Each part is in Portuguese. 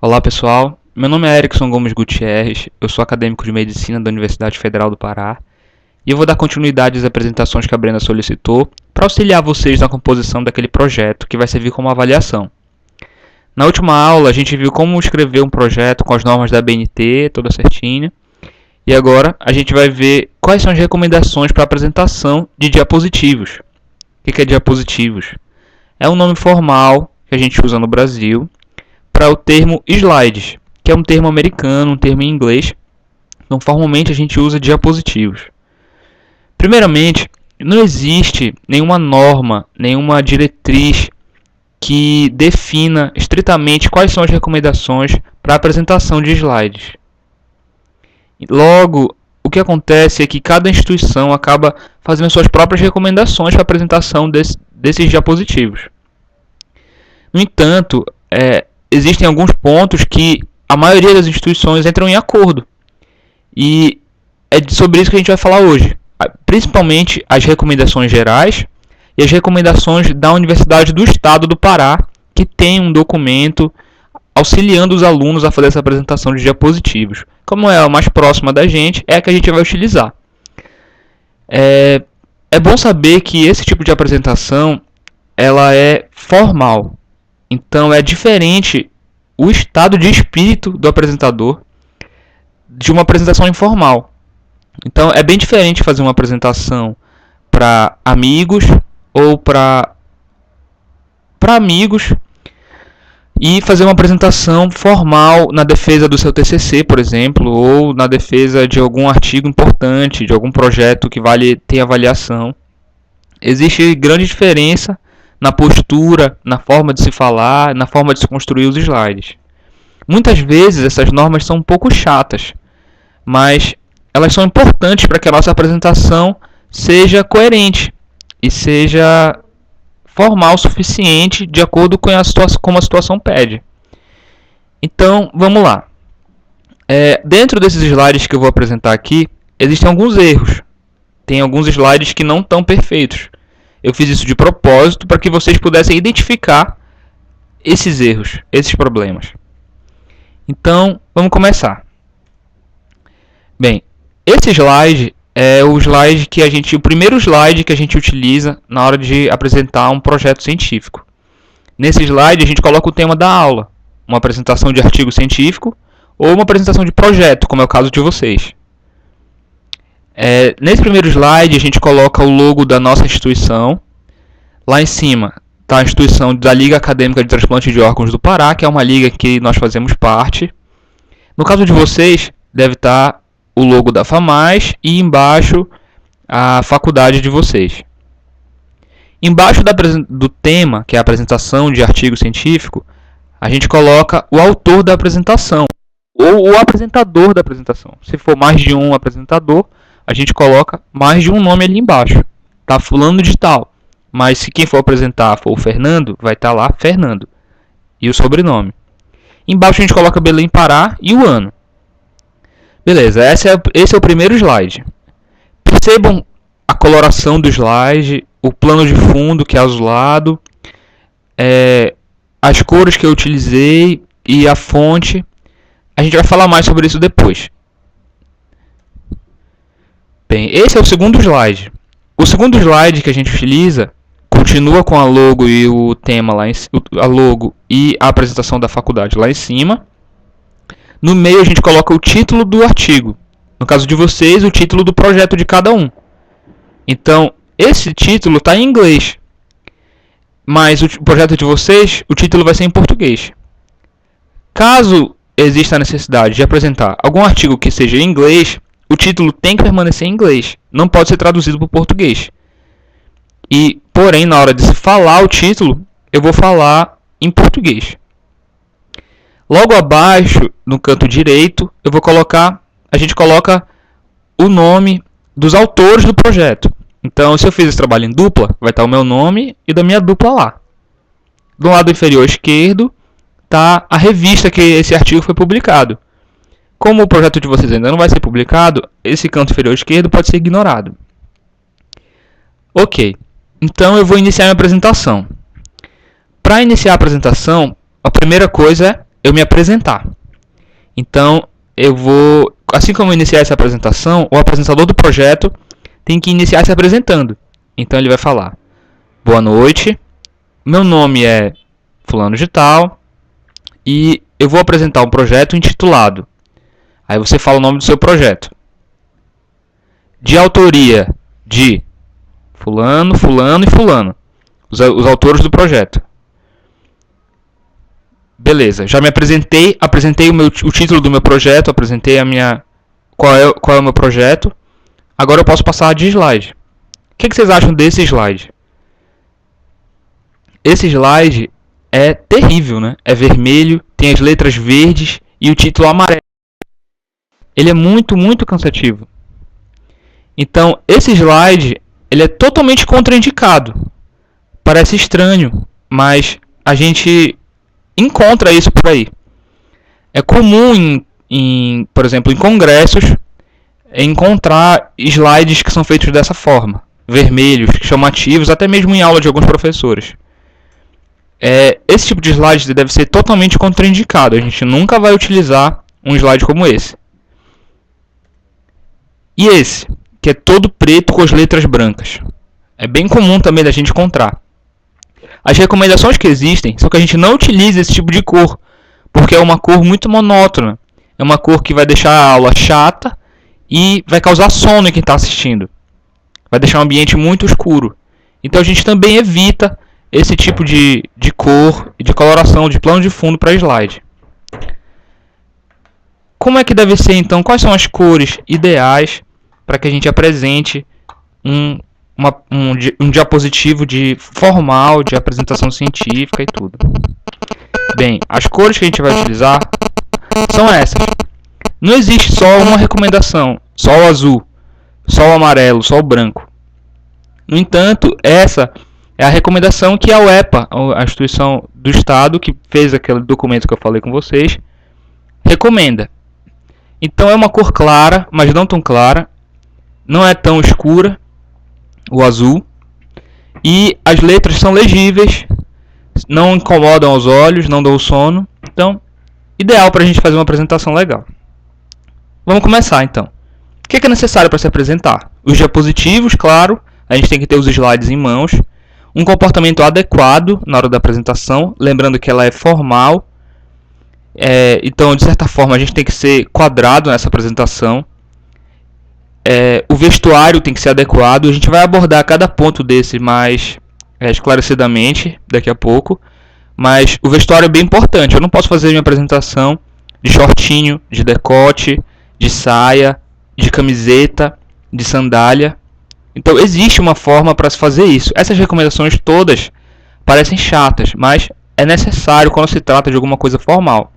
Olá pessoal, meu nome é Erickson Gomes Gutierrez, eu sou acadêmico de Medicina da Universidade Federal do Pará e eu vou dar continuidade às apresentações que a Brenda solicitou para auxiliar vocês na composição daquele projeto que vai servir como avaliação. Na última aula a gente viu como escrever um projeto com as normas da ABNT, toda certinha, e agora a gente vai ver quais são as recomendações para a apresentação de diapositivos. O que é diapositivos? É um nome formal que a gente usa no Brasil para o termo slides, que é um termo americano, um termo em inglês. Então, formalmente a gente usa diapositivos. Primeiramente, não existe nenhuma norma, nenhuma diretriz que defina estritamente quais são as recomendações para a apresentação de slides. Logo, o que acontece é que cada instituição acaba fazendo suas próprias recomendações para a apresentação desses diapositivos. No entanto, existem alguns pontos que a maioria das instituições entram em acordo. E é sobre isso que a gente vai falar hoje. Principalmente as recomendações gerais e as recomendações da Universidade do Estado do Pará, que tem um documento auxiliando os alunos a fazer essa apresentação de diapositivos. Como é a mais próxima da gente, é a que a gente vai utilizar. É bom saber que esse tipo de apresentação ela é formal. Então é diferente o estado de espírito do apresentador de uma apresentação informal. Então é bem diferente fazer uma apresentação para amigos ou para amigos e fazer uma apresentação formal na defesa do seu TCC, por exemplo, ou na defesa de algum artigo importante, de algum projeto que tem avaliação. Existe grande diferença na postura, na forma de se falar, na forma de se construir os slides. Muitas vezes essas normas são um pouco chatas, mas elas são importantes para que a nossa apresentação seja coerente e seja formal o suficiente de acordo com como a situação pede. Então, vamos lá. Dentro desses slides que eu vou apresentar aqui, existem alguns erros. Tem alguns slides que não estão perfeitos. Eu fiz isso de propósito para que vocês pudessem identificar esses erros, esses problemas. Então, vamos começar. Bem, esse slide é o primeiro slide que a gente utiliza na hora de apresentar um projeto científico. Nesse slide a gente coloca o tema da aula, uma apresentação de artigo científico ou uma apresentação de projeto, como é o caso de vocês. Nesse primeiro slide a gente coloca o logo da nossa instituição. Lá em cima está a instituição da Liga Acadêmica de Transplante de Órgãos do Pará, que é uma liga que nós fazemos parte. No caso de vocês, deve estar o logo da FAMAS e embaixo a faculdade de vocês. Embaixo do tema, que é a apresentação de artigo científico, a gente coloca o autor da apresentação ou o apresentador da apresentação. Se for mais de um apresentador, a gente coloca mais de um nome ali embaixo. Tá fulano de tal. Mas se quem for apresentar for o Fernando, vai estar lá Fernando. E o sobrenome. Embaixo a gente coloca Belém Pará e o ano. Beleza, esse é o primeiro slide. Percebam a coloração do slide, o plano de fundo que é azulado, as cores que eu utilizei e a fonte. A gente vai falar mais sobre isso depois. Bem, esse é o segundo slide. O segundo slide que a gente utiliza continua com a logo e o tema lá a logo e a apresentação da faculdade lá em cima. No meio a gente coloca o título do artigo. No caso de vocês, o título do projeto de cada um. Então, esse título está em inglês. Mas o projeto de vocês, o título vai ser em português. Caso exista a necessidade de apresentar algum artigo que seja em inglês, o título tem que permanecer em inglês. Não pode ser traduzido para o português. Porém, na hora de se falar o título, eu vou falar em português. Logo abaixo, no canto direito, a gente coloca o nome dos autores do projeto. Então, se eu fiz esse trabalho em dupla, vai estar o meu nome e da minha dupla lá. Do lado inferior esquerdo, está a revista que esse artigo foi publicado. Como o projeto de vocês ainda não vai ser publicado, esse canto inferior esquerdo pode ser ignorado. Ok, então eu vou iniciar minha apresentação. Para iniciar a apresentação, a primeira coisa é eu me apresentar. Então, assim como eu iniciar essa apresentação, o apresentador do projeto tem que iniciar se apresentando. Então ele vai falar: boa noite, meu nome é fulano de tal e eu vou apresentar um projeto intitulado. Aí você fala o nome do seu projeto. De autoria de fulano, fulano e fulano. Os autores do projeto. Beleza, já me apresentei o título do meu projeto, apresentei qual é o meu projeto. Agora eu posso passar de slide. O que vocês acham desse slide? Esse slide é terrível, né? É vermelho, tem as letras verdes e o título amarelo. Ele é muito, muito cansativo. Então, esse slide, ele é totalmente contraindicado. Parece estranho, mas a gente encontra isso por aí. É comum, por exemplo, em congressos, encontrar slides que são feitos dessa forma. Vermelhos, chamativos, até mesmo em aula de alguns professores. Esse tipo de slide deve ser totalmente contraindicado. A gente nunca vai utilizar um slide como esse. E esse, que é todo preto com as letras brancas. É bem comum também da gente encontrar. As recomendações que existem são que a gente não utilize esse tipo de cor, porque é uma cor muito monótona. É uma cor que vai deixar a aula chata e vai causar sono em quem está assistindo. Vai deixar um ambiente muito escuro. Então a gente também evita esse tipo de cor e de coloração de plano de fundo para slide. Como é que deve ser então? Quais são as cores ideais para que a gente apresente um diapositivo formal de apresentação científica e tudo? Bem, as cores que a gente vai utilizar são essas. Não existe só uma recomendação, só o azul, só o amarelo, só o branco. No entanto, essa é a recomendação que a UEPA, a instituição do Estado que fez aquele documento que eu falei com vocês, recomenda. Então é uma cor clara, mas não tão clara, não é tão escura, o azul, e as letras são legíveis, não incomodam aos olhos, não dão sono. Então, ideal para a gente fazer uma apresentação legal. Vamos começar então. O que é necessário para se apresentar? Os diapositivos, claro, a gente tem que ter os slides em mãos, um comportamento adequado na hora da apresentação, lembrando que ela é formal, então de certa forma a gente tem que ser quadrado nessa apresentação. O vestuário tem que ser adequado. A gente vai abordar cada ponto desse mais esclarecidamente daqui a pouco. Mas o vestuário é bem importante. Eu não posso fazer minha apresentação de shortinho, de decote, de saia, de camiseta, de sandália. Então existe uma forma para se fazer isso. Essas recomendações todas parecem chatas, mas é necessário quando se trata de alguma coisa formal.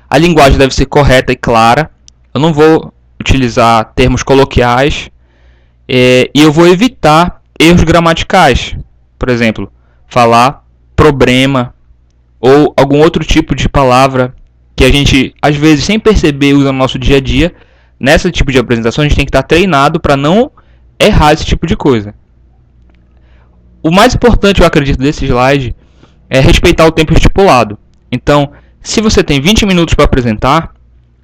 A linguagem deve ser correta e clara. Eu não vou utilizar termos coloquiais e eu vou evitar erros gramaticais. Por exemplo, falar problema ou algum outro tipo de palavra que a gente, às vezes, sem perceber, usa no nosso dia a dia. Nesse tipo de apresentação, a gente tem que estar treinado para não errar esse tipo de coisa. O mais importante, eu acredito, desse slide é respeitar o tempo estipulado. Então, se você tem 20 minutos para apresentar,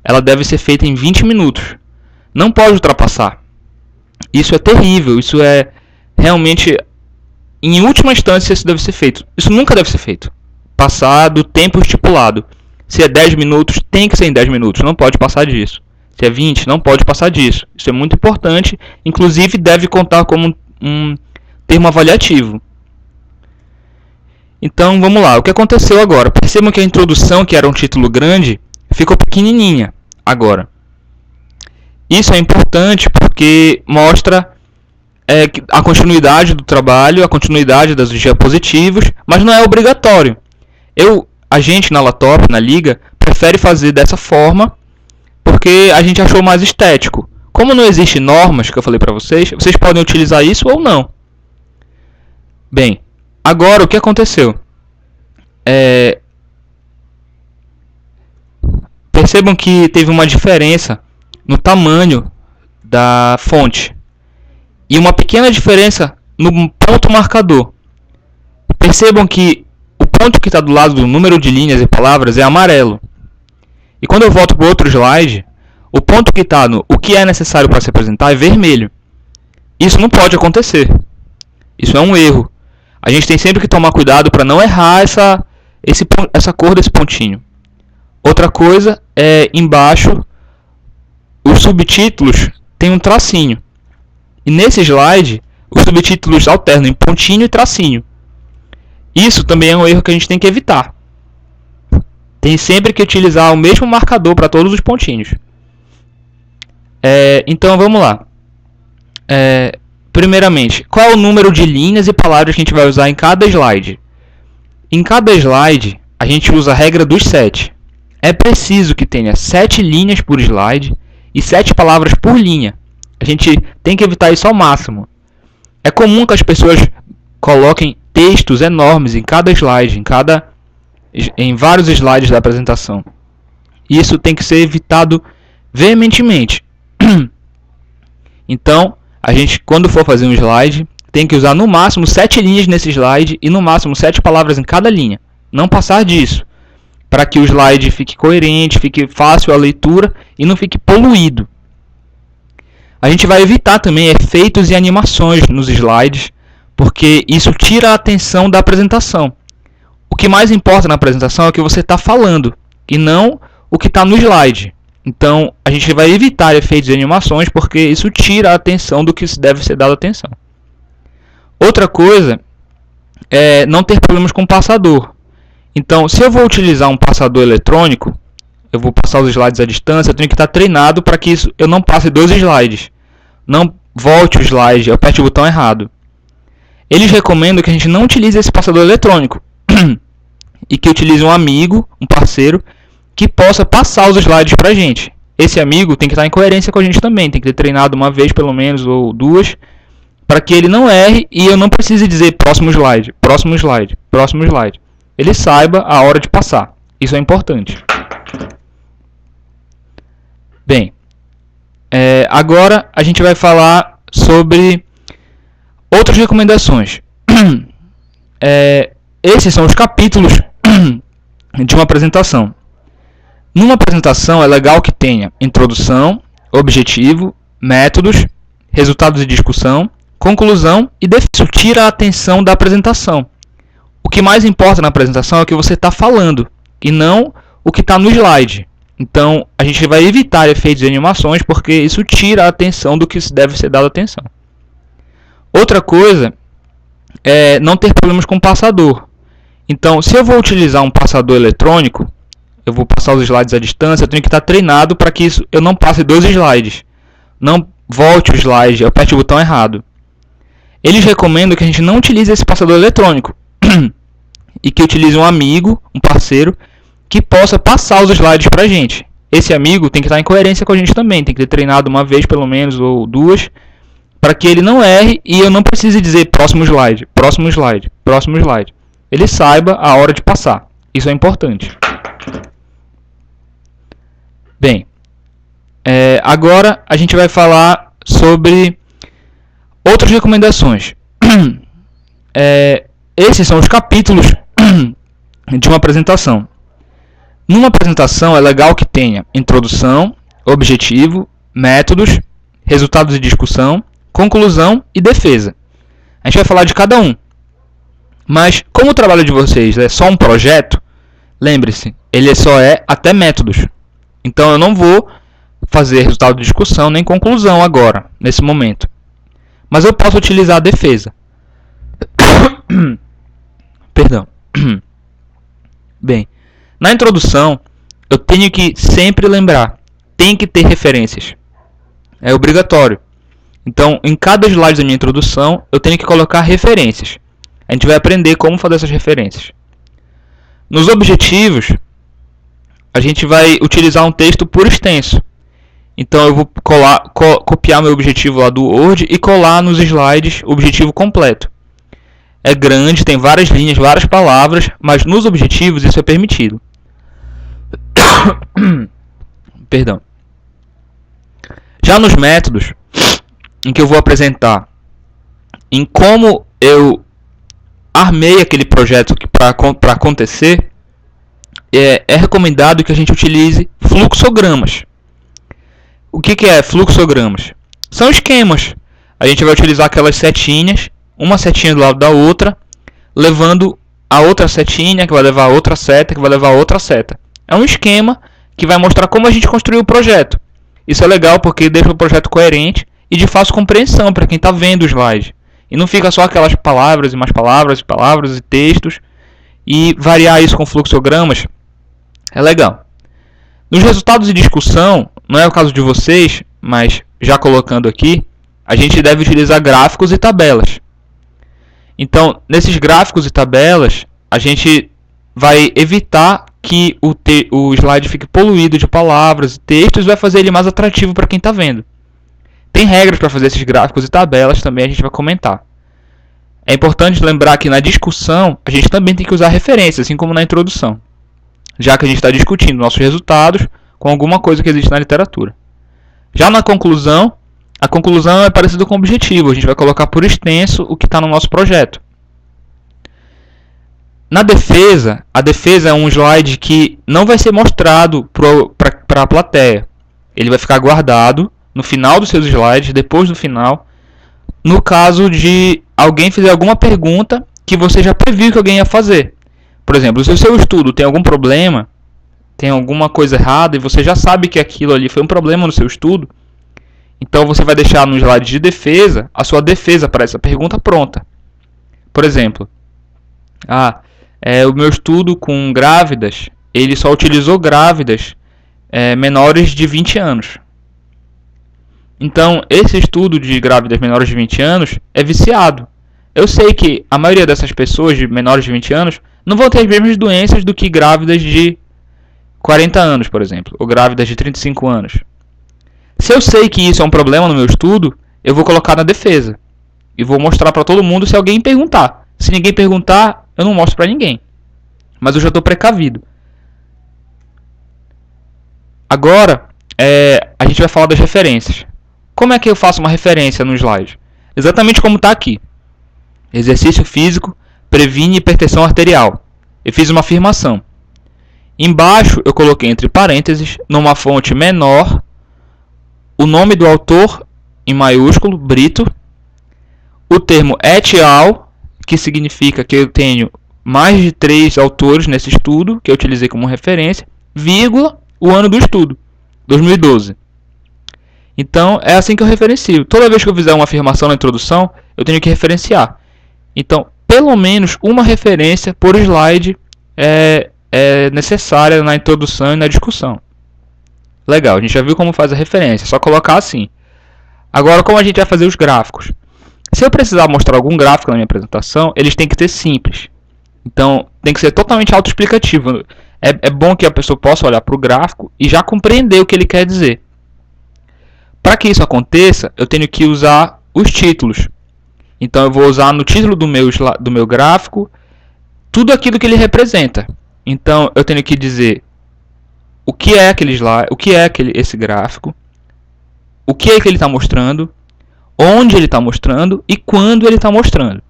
ela deve ser feita em 20 minutos. Não pode ultrapassar. Isso é terrível. Isso é realmente, em última instância, isso deve ser feito. Isso nunca deve ser feito. Passar do tempo estipulado. Se é 10 minutos, tem que ser em 10 minutos. Não pode passar disso. Se é 20, não pode passar disso. Isso é muito importante. Inclusive, deve contar como um termo avaliativo. Então, vamos lá. O que aconteceu agora? Percebam que a introdução, que era um título grande, ficou pequenininha agora. Isso é importante porque mostra a continuidade do trabalho, a continuidade dos diapositivos, mas não é obrigatório. A gente na Latop, na Liga, prefere fazer dessa forma porque a gente achou mais estético. Como não existem normas, que eu falei para vocês, vocês podem utilizar isso ou não. Bem, agora o que aconteceu? Percebam que teve uma diferença no tamanho da fonte e uma pequena diferença no ponto marcador. Percebam que ponto que está do lado do número de linhas e palavras é amarelo. E quando eu volto para o outro slide, o ponto que está no o que é necessário para se apresentar é vermelho. Isso não pode acontecer. Isso é um erro. A gente tem sempre que tomar cuidado para não errar essa cor desse pontinho. Outra coisa é embaixo, os subtítulos têm um tracinho. E nesse slide, os subtítulos alternam em pontinho e tracinho. Isso também é um erro que a gente tem que evitar. Tem sempre que utilizar o mesmo marcador para todos os pontinhos. Então vamos lá. Primeiramente, qual é o número de linhas e palavras que a gente vai usar em cada slide? Em cada slide, a gente usa a regra dos 7. É preciso que tenha 7 linhas por slide e 7 palavras por linha. A gente tem que evitar isso ao máximo. É comum que as pessoas coloquem textos enormes em cada slide, em vários slides da apresentação. Isso tem que ser evitado veementemente. Então, a gente, quando for fazer um slide, tem que usar no máximo 7 linhas nesse slide e no máximo 7 palavras em cada linha. Não passar disso, para que o slide fique coerente, fique fácil a leitura e não fique poluído. A gente vai evitar também efeitos e animações nos slides, porque isso tira a atenção da apresentação. O que mais importa na apresentação é o que você está falando, e não o que está no slide. Então, a gente vai evitar efeitos e animações, porque isso tira a atenção do que deve ser dado atenção. Outra coisa é não ter problemas com o passador. Então, se eu vou utilizar um passador eletrônico, eu vou passar os slides à distância, eu tenho que estar treinado para que eu não passe 2 slides. Não volte o slide, eu aperte o botão errado. Eles recomendam que a gente não utilize esse passador eletrônico e que utilize um amigo, um parceiro, que possa passar os slides para a gente. Esse amigo tem que estar em coerência com a gente também, tem que ter treinado uma vez pelo menos ou 2, para que ele não erre e eu não precise dizer próximo slide, próximo slide, próximo slide. Ele saiba a hora de passar. Isso é importante. Bem, agora a gente vai falar sobre outras recomendações. Esses são os capítulos de uma apresentação. Numa apresentação é legal que tenha introdução, objetivo, métodos, resultados de discussão, conclusão e defesa. Isso tira a atenção da apresentação. O que mais importa na apresentação é o que você está falando e não o que está no slide. Então, a gente vai evitar efeitos e animações porque isso tira a atenção do que deve ser dado atenção. Outra coisa é não ter problemas com o passador. Então, se eu vou utilizar um passador eletrônico, eu vou passar os slides à distância, eu tenho que estar treinado para que eu não passe 2 slides. Não volte o slide, eu aperte o botão errado. Eles recomendam que a gente não utilize esse passador eletrônico e que utilize um amigo, um parceiro, que possa passar os slides para a gente. Esse amigo tem que estar em coerência com a gente também, tem que ter treinado uma vez pelo menos ou 2, para que ele não erre e eu não precise dizer próximo slide, próximo slide, próximo slide. Ele saiba a hora de passar. Isso é importante. Bem, agora a gente vai falar sobre outras recomendações. Esses são os capítulos de uma apresentação. Numa apresentação é legal que tenha introdução, objetivo, métodos, resultados de discussão, conclusão e defesa. A gente vai falar de cada um. Mas como o trabalho de vocês é só um projeto, lembre-se, ele só é até métodos. Então eu não vou fazer resultado de discussão nem conclusão agora, nesse momento. Mas eu posso utilizar a defesa. Perdão. Bem, na introdução, eu tenho que sempre lembrar, tem que ter referências. É obrigatório. Então, em cada slide da minha introdução, eu tenho que colocar referências. A gente vai aprender como fazer essas referências. Nos objetivos, a gente vai utilizar um texto por extenso. Então, eu vou copiar meu objetivo lá do Word e colar nos slides o objetivo completo. É grande, tem várias linhas, várias palavras, mas nos objetivos isso é permitido. Perdão. Já nos métodos, em que eu vou apresentar em como eu armei aquele projeto para acontecer, é recomendado que a gente utilize fluxogramas. O que é fluxogramas? São esquemas. A gente vai utilizar aquelas setinhas, uma setinha do lado da outra, levando a outra setinha, que vai levar a outra seta, que vai levar a outra seta. É um esquema que vai mostrar como a gente construiu o projeto. Isso é legal porque deixa o projeto coerente e de fácil compreensão para quem está vendo o slide. E não fica só aquelas palavras e mais palavras, palavras e textos. E variar isso com fluxogramas é legal. Nos resultados de discussão, não é o caso de vocês, mas já colocando aqui, a gente deve utilizar gráficos e tabelas. Então, nesses gráficos e tabelas, a gente vai evitar que o slide fique poluído de palavras e textos e vai fazer ele mais atrativo para quem está vendo. Tem regras para fazer esses gráficos e tabelas, também a gente vai comentar. É importante lembrar que na discussão a gente também tem que usar referências, assim como na introdução, já que a gente está discutindo nossos resultados com alguma coisa que existe na literatura. Já na conclusão, a conclusão é parecida com o objetivo, a gente vai colocar por extenso o que está no nosso projeto. Na defesa, a defesa é um slide que não vai ser mostrado para a plateia. Ele vai ficar guardado no final dos seus slides, depois do final, no caso de alguém fazer alguma pergunta que você já previu que alguém ia fazer. Por exemplo, se o seu estudo tem algum problema, tem alguma coisa errada e você já sabe que aquilo ali foi um problema no seu estudo, então você vai deixar no slide de defesa a sua defesa para essa pergunta pronta. Por exemplo, o meu estudo com grávidas, ele só utilizou grávidas menores de 20 anos. Então, esse estudo de grávidas menores de 20 anos é viciado. Eu sei que a maioria dessas pessoas de menores de 20 anos não vão ter as mesmas doenças do que grávidas de 40 anos, por exemplo, ou grávidas de 35 anos. Se eu sei que isso é um problema no meu estudo, eu vou colocar na defesa. E vou mostrar para todo mundo se alguém perguntar. Se ninguém perguntar, eu não mostro para ninguém. Mas eu já estou precavido. Agora, a gente vai falar das referências. Como é que eu faço uma referência no slide? Exatamente como está aqui. Exercício físico previne hipertensão arterial. Eu fiz uma afirmação. Embaixo eu coloquei entre parênteses, numa fonte menor, o nome do autor em maiúsculo, Brito, o termo et al, que significa que eu tenho mais de 3 autores nesse estudo, que eu utilizei como referência, vírgula, o ano do estudo, 2012. Então, é assim que eu referencio. Toda vez que eu fizer uma afirmação na introdução, eu tenho que referenciar. Então, pelo menos uma referência por slide é necessária na introdução e na discussão. Legal, a gente já viu como faz a referência, é só colocar assim. Agora, como a gente vai fazer os gráficos? Se eu precisar mostrar algum gráfico na minha apresentação, eles têm que ser simples. Então, tem que ser totalmente autoexplicativo. É bom que a pessoa possa olhar para o gráfico e já compreender o que ele quer dizer. Para que isso aconteça, eu tenho que usar os títulos. Então, eu vou usar no título do meu gráfico tudo aquilo que ele representa. Então, eu tenho que dizer o que é aquele slide, o que é esse gráfico, o que é que ele está mostrando, onde ele está mostrando e quando ele está mostrando.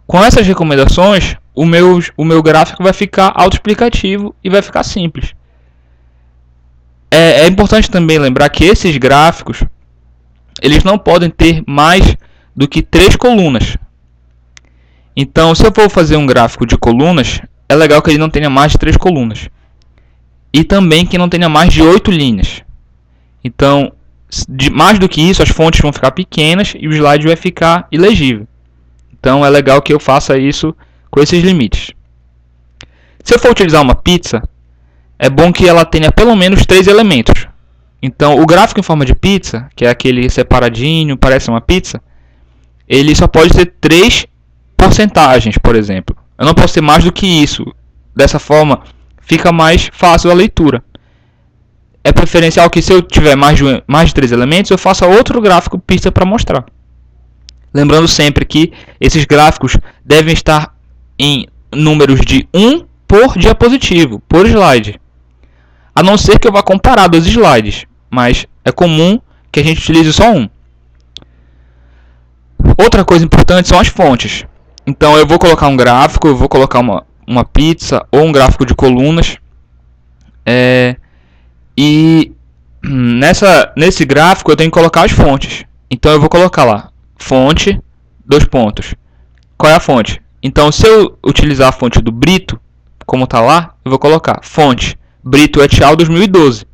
Com essas recomendações, o meu gráfico vai ficar autoexplicativo e vai ficar simples. É importante também lembrar que esses gráficos eles não podem ter mais do que 3 colunas. Então, se eu for fazer um gráfico de colunas, é legal que ele não tenha mais de 3 colunas. E também que não tenha mais de 8 linhas. Então, mais do que isso, as fontes vão ficar pequenas e o slide vai ficar ilegível. Então, é legal que eu faça isso com esses limites. Se eu for utilizar uma pizza, é bom que ela tenha pelo menos 3 elementos. Então, o gráfico em forma de pizza, que é aquele separadinho, parece uma pizza, ele só pode ter 3 porcentagens, por exemplo. Eu não posso ter mais do que isso. Dessa forma, fica mais fácil a leitura. É preferencial que se eu tiver mais de 3 elementos, eu faça outro gráfico pizza para mostrar. Lembrando sempre que esses gráficos devem estar em números de 1 por diapositivo, por slide. A não ser que eu vá comparar 2 slides, mas é comum que a gente utilize só um. Outra coisa importante são as fontes. Então eu vou colocar um gráfico, eu vou colocar uma pizza ou um gráfico de colunas. E nesse gráfico eu tenho que colocar as fontes. Então eu vou colocar lá, fonte, 2 pontos. Qual é a fonte? Então se eu utilizar a fonte do Brito, como está lá, eu vou colocar fonte Brito et al. 2012,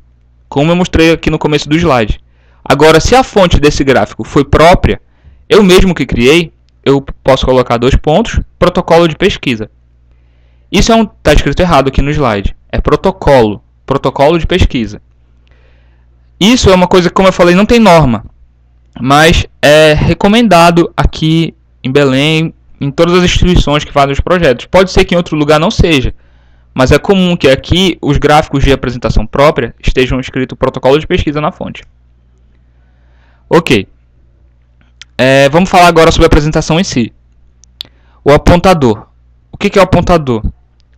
como eu mostrei aqui no começo do slide. Agora, se a fonte desse gráfico foi própria, eu mesmo que criei, eu posso colocar 2 pontos, protocolo de pesquisa. Isso tá escrito errado aqui no slide. É protocolo de pesquisa. Isso é uma coisa que, como eu falei, não tem norma, mas é recomendado aqui em Belém, em todas as instituições que fazem os projetos. Pode ser que em outro lugar não seja, mas é comum que aqui os gráficos de apresentação própria estejam escrito protocolo de pesquisa na fonte. Ok. Vamos falar agora sobre a apresentação em si. O apontador. O que é o apontador?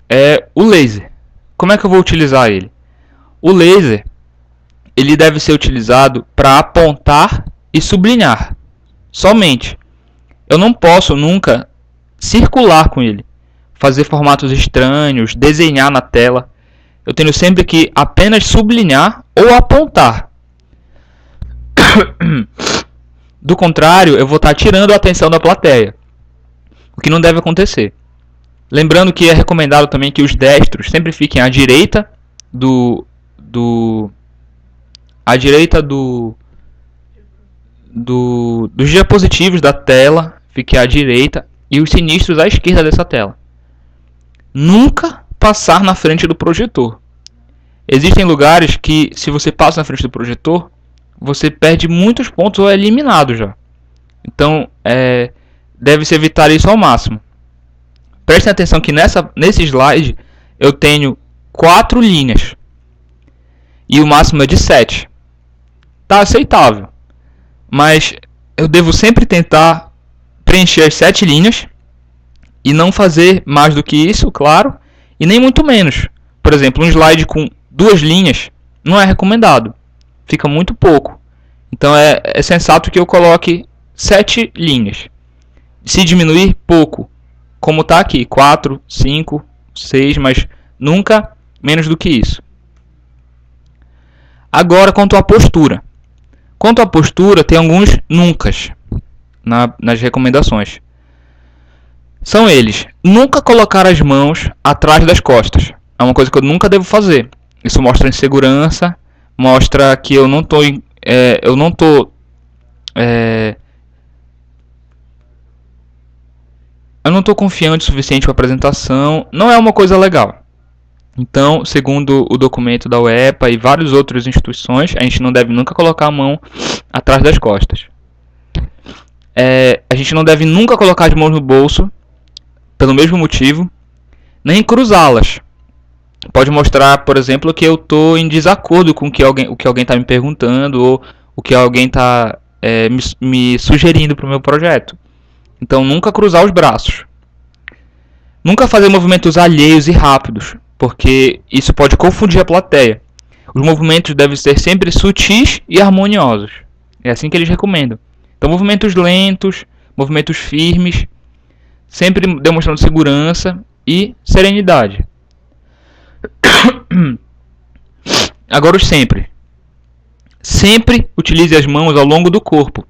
É o laser. Como é que eu vou utilizar ele? O laser, ele deve ser utilizado para apontar e sublinhar. Somente. Eu não posso nunca circular com ele, fazer formatos estranhos, desenhar na tela. Eu tenho sempre que apenas sublinhar ou apontar. Do contrário, eu vou estar tirando a atenção da plateia, o que não deve acontecer. Lembrando que é recomendado também que os destros sempre fiquem à direita dos diapositivos da tela, fique à direita, e os sinistros à esquerda dessa tela. Nunca passar na frente do projetor. Existem lugares que, se você passa na frente do projetor, você perde muitos pontos ou é eliminado já. Então, deve-se evitar isso ao máximo. Prestem atenção que nesse slide eu tenho 4 linhas. E o máximo é de 7. Está aceitável. Mas eu devo sempre tentar preencher as 7 linhas. E não fazer mais do que isso, claro. E nem muito menos. Por exemplo, um slide com 2 linhas não é recomendado. Fica muito pouco. Então é sensato que eu coloque 7 linhas. Se diminuir, pouco. Como está aqui, 4, 5, 6, mas nunca menos do que isso. Agora, quanto à postura. Quanto à postura, tem alguns nuncas nas recomendações. São eles: nunca colocar as mãos atrás das costas. É uma coisa que eu nunca devo fazer. Isso mostra insegurança, mostra que eu não estou confiante o suficiente para a apresentação. Não é uma coisa legal. Então, segundo o documento da UEPA e várias outras instituições, a gente não deve nunca colocar a mão atrás das costas. A gente não deve nunca colocar as mãos no bolso, pelo mesmo motivo, nem cruzá-las. Pode mostrar, por exemplo, que eu estou em desacordo com o que alguém está me perguntando ou o que alguém está me sugerindo para o meu projeto. Então, nunca cruzar os braços. Nunca fazer movimentos alheios e rápidos, porque isso pode confundir a plateia. Os movimentos devem ser sempre sutis e harmoniosos. É assim que eles recomendam. Então, movimentos lentos, movimentos firmes, sempre demonstrando segurança e serenidade. Agora, sempre. Sempre utilize as mãos ao longo do corpo.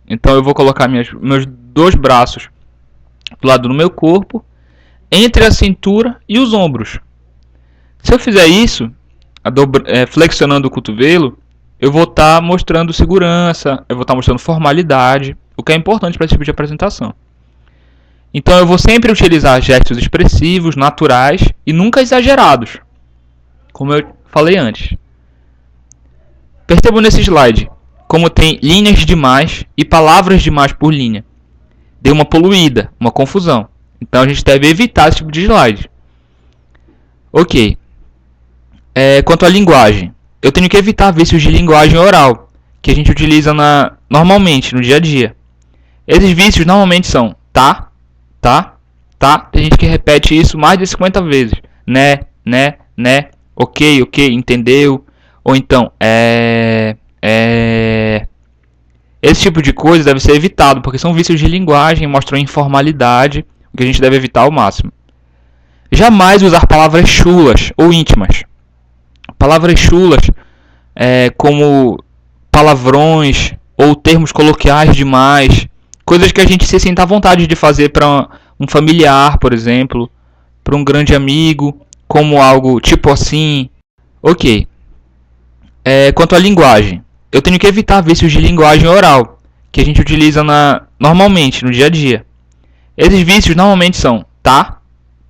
Então, eu vou colocar meus 2 braços do lado do meu corpo, entre a cintura e os ombros. Se eu fizer isso, flexionando o cotovelo, eu vou estar mostrando segurança, eu vou estar mostrando formalidade, o que é importante para esse tipo de apresentação. Então eu vou sempre utilizar gestos expressivos, naturais e nunca exagerados, como eu falei antes. Percebam nesse slide como tem linhas demais e palavras demais por linha. Deu uma poluída, uma confusão. Então a gente deve evitar esse tipo de slide. Ok. Quanto à linguagem, eu tenho que evitar vícios de linguagem oral, que a gente utiliza normalmente, no dia a dia. Esses vícios normalmente são tá. Tem gente que repete isso mais de 50 vezes. Né, ok, entendeu? Ou então, Esse tipo de coisa deve ser evitado, porque são vícios de linguagem, mostram informalidade, o que a gente deve evitar ao máximo. Jamais usar palavras chulas ou íntimas. Palavras chulas, como palavrões ou termos coloquiais demais, coisas que a gente se sinta à vontade de fazer para um familiar, por exemplo, para um grande amigo, como algo tipo assim. Ok. Quanto à linguagem, eu tenho que evitar vícios de linguagem oral, que a gente utiliza normalmente, no dia a dia. Esses vícios normalmente são tá,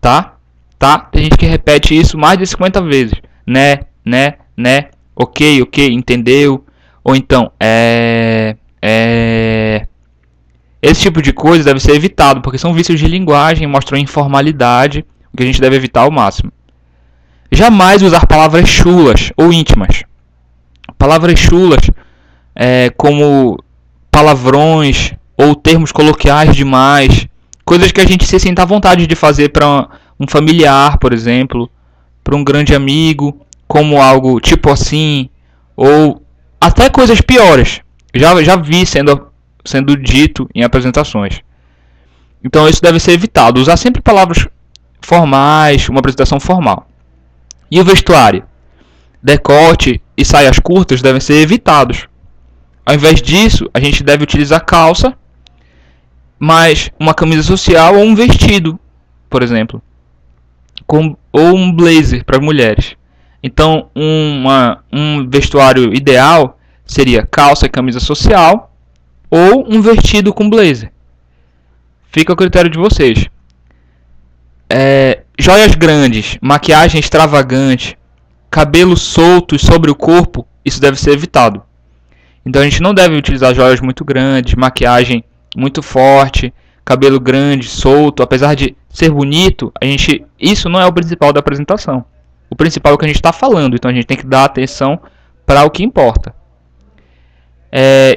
tá, tá. Tem gente que repete isso mais de 50 vezes. Né, ok, entendeu? Ou então, Esse tipo de coisa deve ser evitado, porque são vícios de linguagem, mostram informalidade, o que a gente deve evitar ao máximo. Jamais usar palavras chulas ou íntimas. Palavras chulas, como palavrões ou termos coloquiais demais, coisas que a gente se sinta à vontade de fazer para um familiar, por exemplo, para um grande amigo, como algo tipo assim, ou até coisas piores. Já vi sendo dito em apresentações. Então isso deve ser evitado. Usar sempre palavras formais, uma apresentação formal. E o vestuário? Decote e saias curtas devem ser evitados. Ao invés disso, a gente deve utilizar calça, mais uma camisa social ou um vestido, por exemplo, ou um blazer para mulheres. Então, um vestuário ideal seria calça e camisa social ou um vestido com blazer. Fica a critério de vocês. Joias grandes, maquiagem extravagante, cabelos soltos sobre o corpo, isso deve ser evitado. Então a gente não deve utilizar joias muito grandes, maquiagem muito forte, cabelo grande, solto. Apesar de ser bonito, isso não é o principal da apresentação. O principal é o que a gente está falando, então a gente tem que dar atenção para o que importa.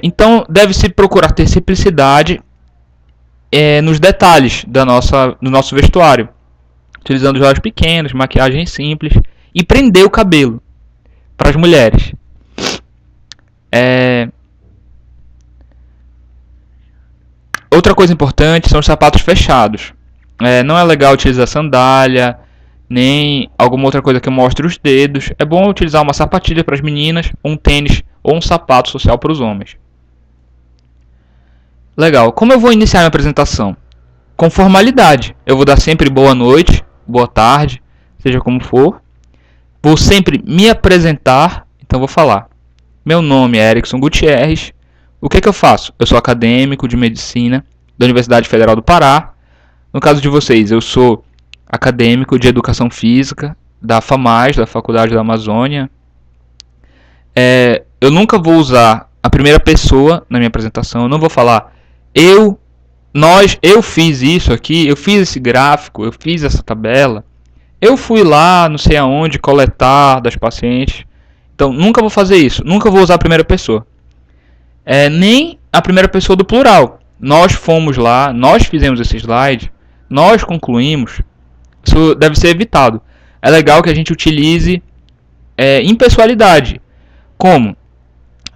Então deve-se procurar ter simplicidade nos detalhes do nosso vestuário, utilizando joias pequenas, maquiagem simples e prender o cabelo para as mulheres. Outra coisa importante são os sapatos fechados. Não é legal utilizar sandália, nem alguma outra coisa que mostre os dedos. É bom utilizar uma sapatilha para as meninas, um tênis ou um sapato social para os homens. Legal. Como eu vou iniciar minha apresentação? Com formalidade. Eu vou dar sempre boa noite, boa tarde, seja como for. Vou sempre me apresentar, então vou falar. Meu nome é Erickson Gutierrez. O que eu faço? Eu sou acadêmico de medicina da Universidade Federal do Pará. No caso de vocês, eu sou acadêmico de educação física da FAMAS, da Faculdade da Amazônia. Eu nunca vou usar a primeira pessoa na minha apresentação. Eu não vou falar eu fiz isso aqui, eu fiz esse gráfico, eu fiz essa tabela. Eu fui lá, não sei aonde, coletar das pacientes. Então, nunca vou fazer isso. Nunca vou usar a primeira pessoa. Nem a primeira pessoa do plural. Nós fomos lá, nós fizemos esse slide, nós concluímos. Isso deve ser evitado. É legal que a gente utilize impessoalidade. Como?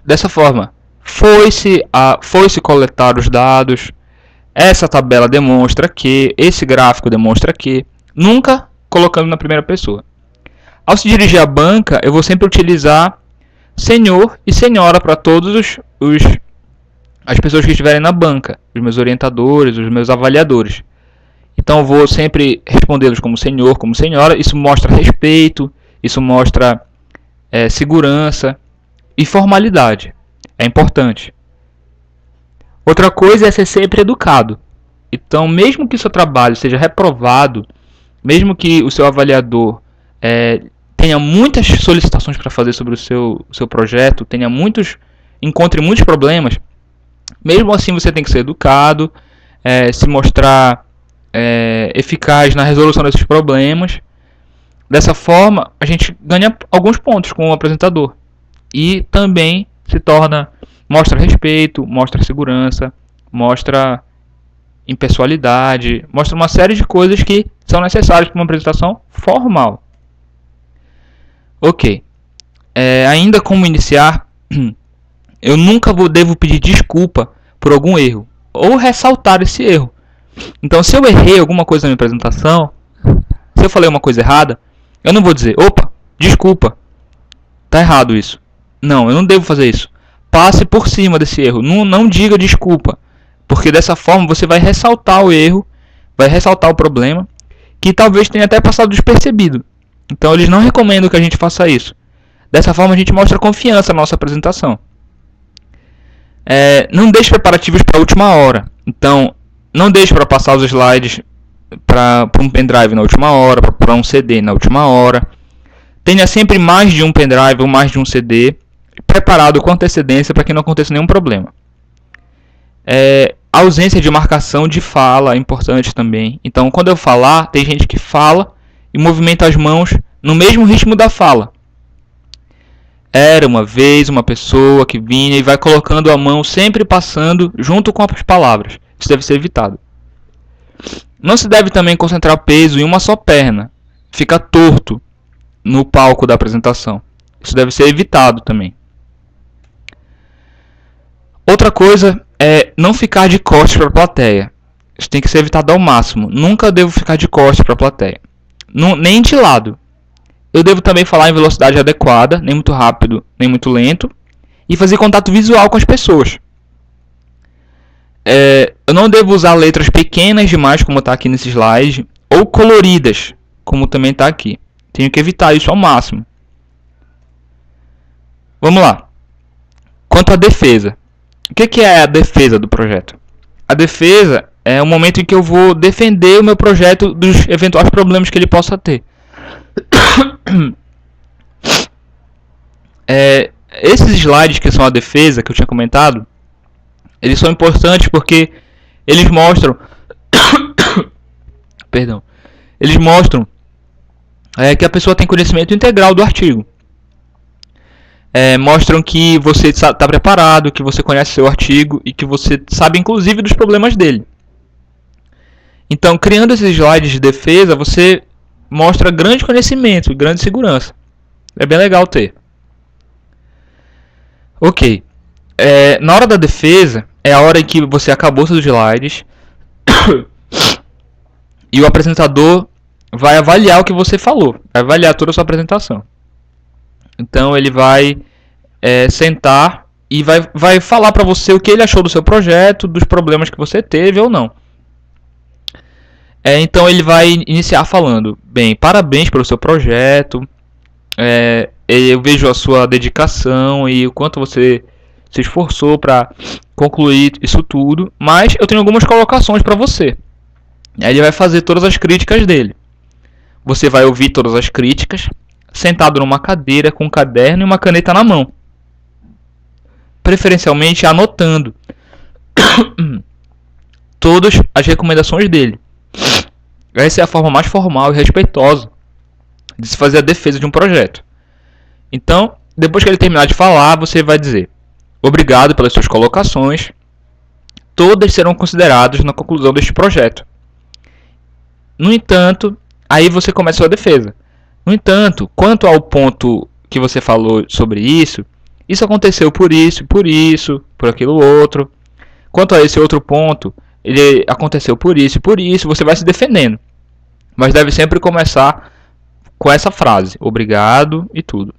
Dessa forma. Foi-se coletar os dados. Essa tabela demonstra que. Esse gráfico demonstra que. Nunca colocando na primeira pessoa. Ao se dirigir à banca, eu vou sempre utilizar senhor e senhora para todos as pessoas que estiverem na banca, os meus orientadores, os meus avaliadores. Então eu vou sempre respondê-los como senhor, como senhora. Isso mostra respeito, isso mostra segurança e formalidade. É importante. Outra coisa é ser sempre educado. Então, mesmo que seu trabalho seja reprovado, mesmo que o seu avaliador tenha muitas solicitações para fazer sobre o seu projeto, encontre muitos problemas, mesmo assim você tem que ser educado, se mostrar eficaz na resolução desses problemas. Dessa forma, a gente ganha alguns pontos com o apresentador. E também mostra respeito, mostra segurança, mostra impessoalidade, mostra uma série de coisas que são necessárias para uma apresentação formal. Ok. Ainda como iniciar, eu nunca devo pedir desculpa por algum erro, ou ressaltar esse erro. Então, se eu errei alguma coisa na minha apresentação, se eu falei uma coisa errada, eu não vou dizer, opa, desculpa, tá errado isso. Não, eu não devo fazer isso. Passe por cima desse erro, não diga desculpa, porque dessa forma você vai ressaltar o erro, vai ressaltar o problema, que talvez tenha até passado despercebido. Então, eles não recomendam que a gente faça isso. Dessa forma, a gente mostra confiança na nossa apresentação. Não deixe preparativos para a última hora. Então, não deixe para passar os slides para um pendrive na última hora, para um CD na última hora. Tenha sempre mais de um pendrive ou mais de um CD preparado com antecedência para que não aconteça nenhum problema. A ausência de marcação de fala é importante também. Então, quando eu falar, tem gente que fala e movimenta as mãos no mesmo ritmo da fala. Era uma vez uma pessoa que vinha e vai colocando a mão sempre passando junto com as palavras. Isso deve ser evitado. Não se deve também concentrar peso em uma só perna. Fica torto no palco da apresentação. Isso deve ser evitado também. Outra coisa é não ficar de costas para a plateia. Isso tem que ser evitado ao máximo. Nunca devo ficar de costas para a plateia. Nem de lado. Eu devo também falar em velocidade adequada, nem muito rápido, nem muito lento, e fazer contato visual com as pessoas. Eu não devo usar letras pequenas demais, como está aqui nesse slide, ou coloridas, como também está aqui. Tenho que evitar isso ao máximo. Vamos lá. Quanto à defesa. O que é a defesa do projeto? A defesa é o momento em que eu vou defender o meu projeto dos eventuais problemas que ele possa ter. Esses slides que são a defesa que eu tinha comentado, eles são importantes porque eles mostram eles mostram que a pessoa tem conhecimento integral do artigo. Mostram que você está preparado, que você conhece seu artigo e que você sabe inclusive dos problemas dele. Então, criando esses slides de defesa, você mostra grande conhecimento e grande segurança. É bem legal ter. Ok. Na hora da defesa, é a hora em que você acabou seus slides e o apresentador vai avaliar o que você falou, vai avaliar toda a sua apresentação. Então ele vai sentar e vai falar para você o que ele achou do seu projeto, dos problemas que você teve ou não. Então ele vai iniciar falando: bem, parabéns pelo seu projeto, eu vejo a sua dedicação e o quanto você se esforçou para concluir isso tudo, mas eu tenho algumas colocações para você. Aí ele vai fazer todas as críticas dele. Você vai ouvir todas as críticas, sentado numa cadeira com um caderno e uma caneta na mão, preferencialmente anotando todas as recomendações dele. Essa é a forma mais formal e respeitosa de se fazer a defesa de um projeto. Então, depois que ele terminar de falar, você vai dizer: obrigado pelas suas colocações, todas serão consideradas na conclusão deste projeto. No entanto, aí você começa a sua defesa. No entanto, quanto ao ponto que você falou sobre isso aconteceu por isso, por aquilo outro. Quanto a esse outro ponto, ele aconteceu por isso, você vai se defendendo. Mas deve sempre começar com essa frase: obrigado e tudo.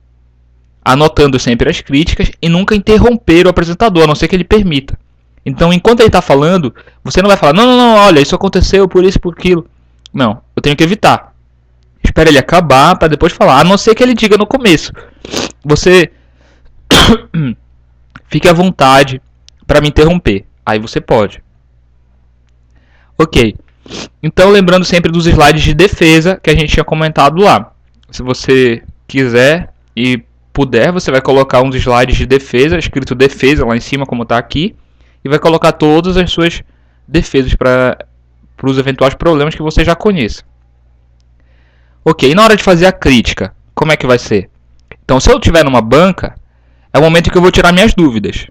Anotando sempre as críticas e nunca interromper o apresentador, a não ser que ele permita. Então, enquanto ele está falando, você não vai falar: não, olha, isso aconteceu por isso, por aquilo. Não, eu tenho que evitar. Espera ele acabar para depois falar, a não ser que ele diga no começo: você fique à vontade para me interromper. Aí você pode. Ok. Então, lembrando sempre dos slides de defesa que a gente tinha comentado lá. Se você quiser e puder, você vai colocar uns slides de defesa, escrito defesa lá em cima, como está aqui, e vai colocar todas as suas defesas para os eventuais problemas que você já conheça. Ok, e na hora de fazer a crítica, como é que vai ser? Então, se eu estiver numa banca, é o momento que eu vou tirar minhas dúvidas.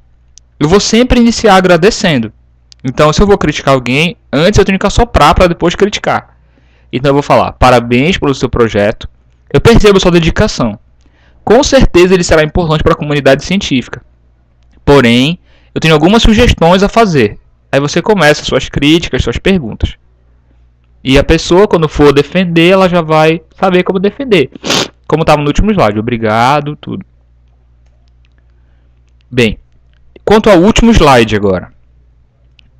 Eu vou sempre iniciar agradecendo. Então, se eu vou criticar alguém, antes eu tenho que assoprar para depois criticar. Então, eu vou falar: parabéns pelo seu projeto, eu percebo sua dedicação. Com certeza ele será importante para a comunidade científica. Porém, eu tenho algumas sugestões a fazer. Aí você começa suas críticas, suas perguntas. E a pessoa, quando for defender, ela já vai saber como defender. Como estava no último slide. Obrigado, tudo. Bem, quanto ao último slide agora.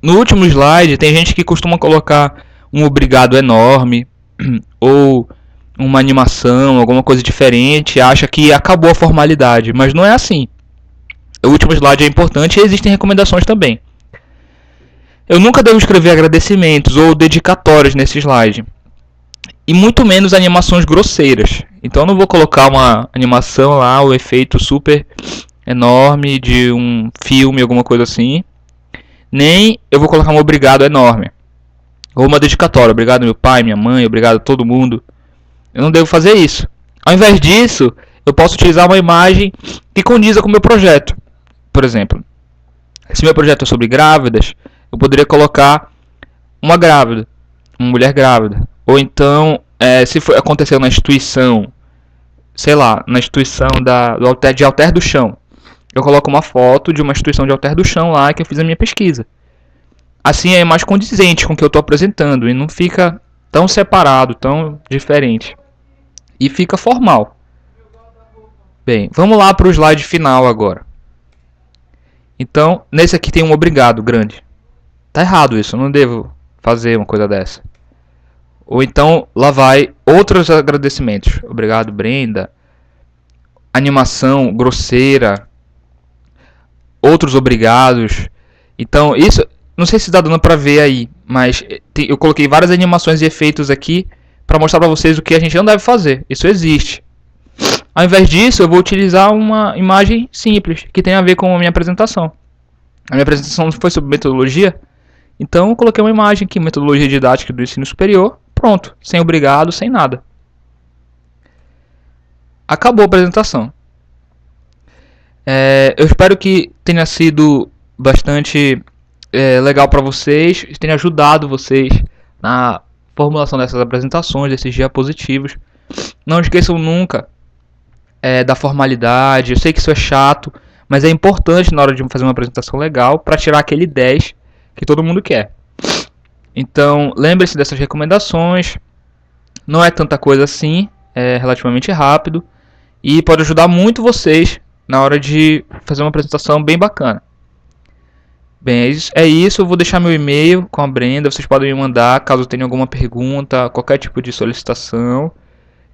No último slide, tem gente que costuma colocar um obrigado enorme, ou uma animação, alguma coisa diferente, acha que acabou a formalidade, mas não é assim. O último slide é importante e existem recomendações também. Eu nunca devo escrever agradecimentos ou dedicatórias nesse slide, e muito menos animações grosseiras. Então eu não vou colocar uma animação lá, o efeito super enorme de um filme, alguma coisa assim. Nem eu vou colocar um obrigado enorme. Ou uma dedicatória. Obrigado meu pai, minha mãe, obrigado a todo mundo. Eu não devo fazer isso. Ao invés disso, eu posso utilizar uma imagem que condiza com o meu projeto. Por exemplo, se meu projeto é sobre grávidas, eu poderia colocar uma grávida, uma mulher grávida. Ou então, se for acontecer na instituição, sei lá, na instituição de Alter do Chão, eu coloco uma foto de uma instituição de Alter do Chão lá que eu fiz a minha pesquisa. Assim é mais condizente com o que eu estou apresentando e não fica tão separado, tão diferente. E fica formal. Bem, vamos lá para o slide final agora. Então, nesse aqui tem um obrigado grande. Tá errado isso, eu não devo fazer uma coisa dessa. Ou então, lá vai outros agradecimentos. Obrigado, Brenda. Animação grosseira. Outros obrigados. Então, isso, não sei se está dando para ver aí, mas eu coloquei várias animações e efeitos aqui para mostrar para vocês o que a gente não deve fazer. Isso existe. Ao invés disso, eu vou utilizar uma imagem simples, que tem a ver com a minha apresentação. A minha apresentação foi sobre metodologia, então eu coloquei uma imagem aqui, metodologia didática do ensino superior, pronto, sem obrigado, sem nada. Acabou a apresentação. Eu espero que tenha sido bastante legal para vocês, tenha ajudado vocês na formulação dessas apresentações, desses diapositivos. Não esqueçam nunca da formalidade. Eu sei que isso é chato, mas é importante na hora de fazer uma apresentação legal para tirar aquele 10 que todo mundo quer. Então, lembre-se dessas recomendações. Não é tanta coisa assim, é relativamente rápido e pode ajudar muito vocês na hora de fazer uma apresentação bem bacana. Bem, é isso. Eu vou deixar meu e-mail com a Brenda. Vocês podem me mandar caso tenham alguma pergunta, qualquer tipo de solicitação.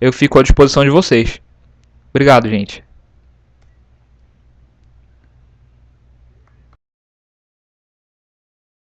Eu fico à disposição de vocês. Obrigado, gente.